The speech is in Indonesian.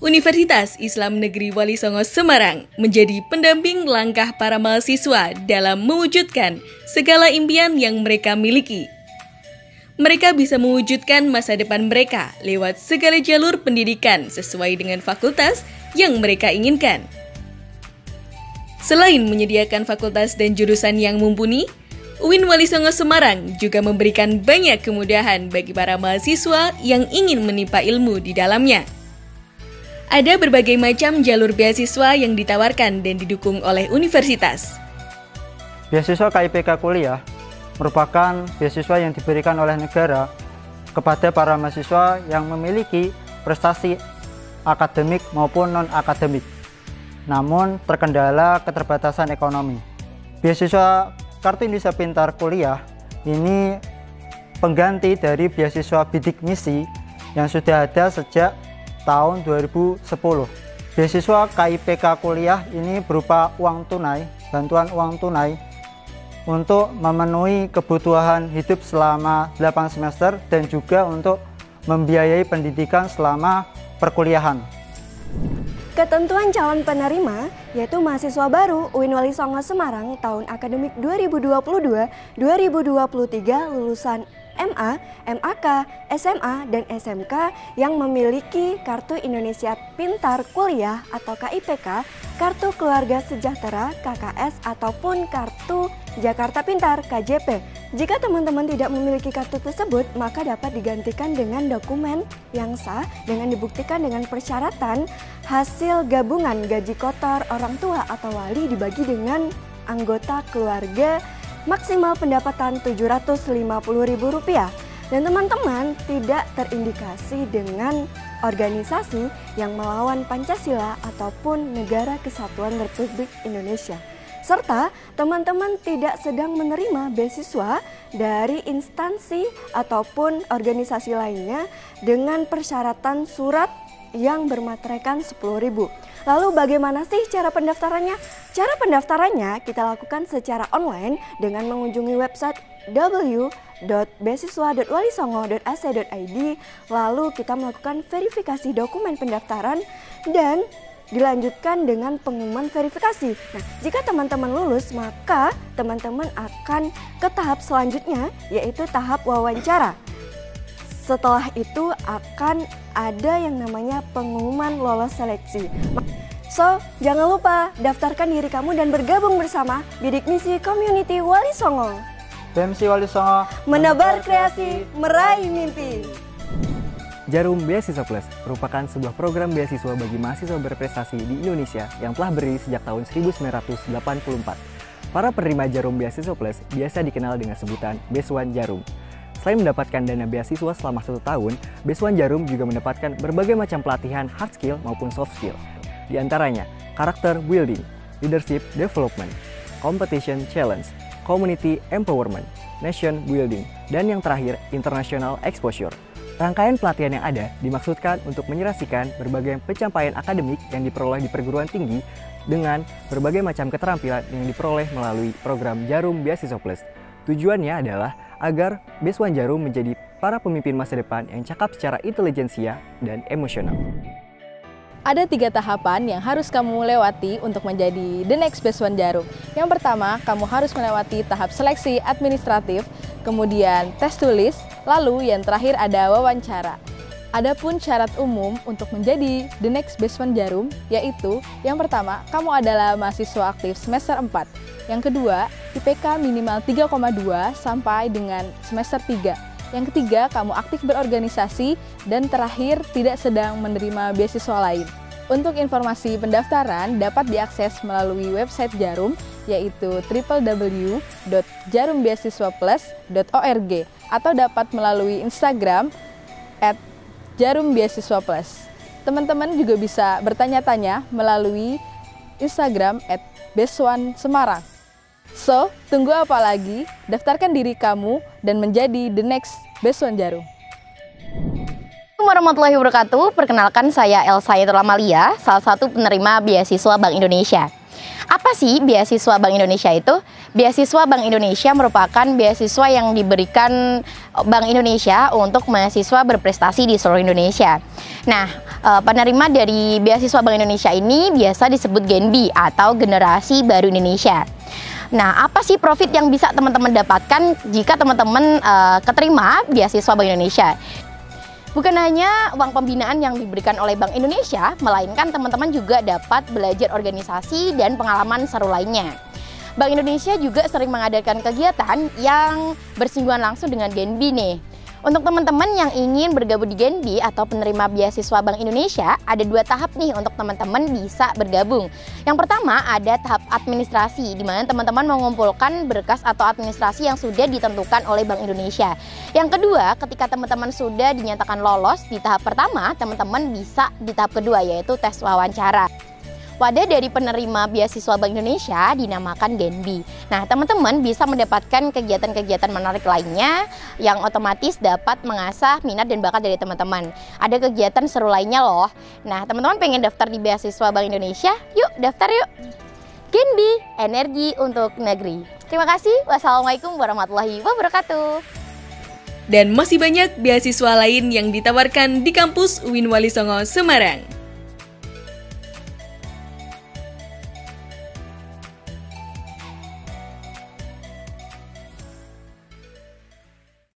Universitas Islam Negeri Wali Songo Semarang menjadi pendamping langkah para mahasiswa dalam mewujudkan segala impian yang mereka miliki. Mereka bisa mewujudkan masa depan mereka lewat segala jalur pendidikan sesuai dengan fakultas yang mereka inginkan. Selain menyediakan fakultas dan jurusan yang mumpuni, UIN Wali Songo Semarang juga memberikan banyak kemudahan bagi para mahasiswa yang ingin menimba ilmu di dalamnya. Ada berbagai macam jalur beasiswa yang ditawarkan dan didukung oleh universitas. Beasiswa KIPK kuliah merupakan beasiswa yang diberikan oleh negara kepada para mahasiswa yang memiliki prestasi akademik maupun non-akademik, namun terkendala keterbatasan ekonomi. Beasiswa Kartu Indonesia Pintar Kuliah ini pengganti dari beasiswa bidik misi yang sudah ada sejak tahun 2010. Beasiswa KIPK kuliah ini berupa uang tunai, bantuan uang tunai untuk memenuhi kebutuhan hidup selama 8 semester dan juga untuk membiayai pendidikan selama perkuliahan. Ketentuan calon penerima yaitu mahasiswa baru UIN Wali Songo Semarang tahun akademik 2022-2023 lulusan MA, MAK, SMA, dan SMK yang memiliki Kartu Indonesia Pintar Kuliah atau KIPK, Kartu Keluarga Sejahtera KKS, ataupun Kartu Jakarta Pintar KJP. Jika teman-teman tidak memiliki kartu tersebut, maka dapat digantikan dengan dokumen yang sah dengan dibuktikan dengan persyaratan hasil gabungan gaji kotor orang tua atau wali dibagi dengan anggota keluarga maksimal pendapatan Rp750.000 dan teman-teman tidak terindikasi dengan organisasi yang melawan Pancasila ataupun Negara Kesatuan Republik Indonesia. Serta teman-teman tidak sedang menerima beasiswa dari instansi ataupun organisasi lainnya dengan persyaratan surat yang bermateraikan 10.000. Lalu bagaimana sih cara pendaftarannya? Cara pendaftarannya kita lakukan secara online dengan mengunjungi website www.beasiswa.walisongo.ac.id. Lalu kita melakukan verifikasi dokumen pendaftaran dan dilanjutkan dengan pengumuman verifikasi. Nah, jika teman-teman lulus, maka teman-teman akan ke tahap selanjutnya, yaitu tahap wawancara. Setelah itu akan ada yang namanya pengumuman lolos seleksi. So, jangan lupa daftarkan diri kamu dan bergabung bersama Bidik Misi Community Wali Songo. BMC Wali Songo, menebar kreasi, meraih mimpi. Jarum Beasiswa Plus merupakan sebuah program beasiswa bagi mahasiswa berprestasi di Indonesia yang telah berdiri sejak tahun 1984. Para penerima Jarum Beasiswa Plus biasa dikenal dengan sebutan Beaswan Jarum. Selain mendapatkan dana beasiswa selama 1 tahun, Beaswan Jarum juga mendapatkan berbagai macam pelatihan hard skill maupun soft skill. Di antaranya, character building, leadership development, competition challenge, community empowerment, nation building, dan yang terakhir, international exposure. Rangkaian pelatihan yang ada dimaksudkan untuk menyerasikan berbagai pencapaian akademik yang diperoleh di perguruan tinggi dengan berbagai macam keterampilan yang diperoleh melalui program Jarum Beasiswa Plus. Tujuannya adalah agar Beaswan Jarum menjadi para pemimpin masa depan yang cakap secara intelijensia dan emosional. Ada 3 tahapan yang harus kamu lewati untuk menjadi the next Beaswan Jarum. Yang pertama, kamu harus melewati tahap seleksi administratif, kemudian tes tulis, lalu yang terakhir ada wawancara. Adapun syarat umum untuk menjadi the next Beaswan Jarum, yaitu yang pertama, kamu adalah mahasiswa aktif semester 4. Yang kedua, IPK minimal 3,2 sampai dengan semester 3. Yang ketiga, kamu aktif berorganisasi. Dan terakhir, tidak sedang menerima beasiswa lain. Untuk informasi pendaftaran dapat diakses melalui website Jarum, yaitu www.jarumbeasiswaplus.org atau dapat melalui Instagram @jarumbeasiswaplus. Teman-teman juga bisa bertanya-tanya melalui Instagram @beaswansemarang. So, tunggu apa lagi? Daftarkan diri kamu dan menjadi the next Beaswan Jarum. Assalamualaikum warahmatullahi wabarakatuh. Perkenalkan saya Elsa Yatul Amalia, salah satu penerima beasiswa Bank Indonesia. Apa sih beasiswa Bank Indonesia itu? Beasiswa Bank Indonesia merupakan beasiswa yang diberikan Bank Indonesia untuk mahasiswa berprestasi di seluruh Indonesia. Nah, penerima dari beasiswa Bank Indonesia ini biasa disebut Genbi atau Generasi Baru Indonesia. Nah, apa sih profit yang bisa teman-teman dapatkan jika teman-teman keterima beasiswa Bank Indonesia? Bukan hanya uang pembinaan yang diberikan oleh Bank Indonesia, melainkan teman-teman juga dapat belajar organisasi dan pengalaman seru lainnya. Bank Indonesia juga sering mengadakan kegiatan yang bersinggungan langsung dengan Genbi nih. Untuk teman-teman yang ingin bergabung di Genbi atau penerima beasiswa Bank Indonesia, ada 2 tahap nih untuk teman-teman bisa bergabung. Yang pertama ada tahap administrasi, di mana teman-teman mengumpulkan berkas atau administrasi yang sudah ditentukan oleh Bank Indonesia. Yang kedua, ketika teman-teman sudah dinyatakan lolos di tahap pertama, teman-teman bisa di tahap kedua, yaitu tes wawancara. Wadah dari penerima beasiswa Bank Indonesia dinamakan Genbi. Nah, teman-teman bisa mendapatkan kegiatan-kegiatan menarik lainnya yang otomatis dapat mengasah minat dan bakat dari teman-teman. Ada kegiatan seru lainnya loh. Nah, teman-teman pengen daftar di beasiswa Bank Indonesia? Yuk, daftar yuk! Genbi, energi untuk negeri. Terima kasih. Wassalamualaikum warahmatullahi wabarakatuh. Dan masih banyak beasiswa lain yang ditawarkan di kampus UIN Wali Songo Semarang.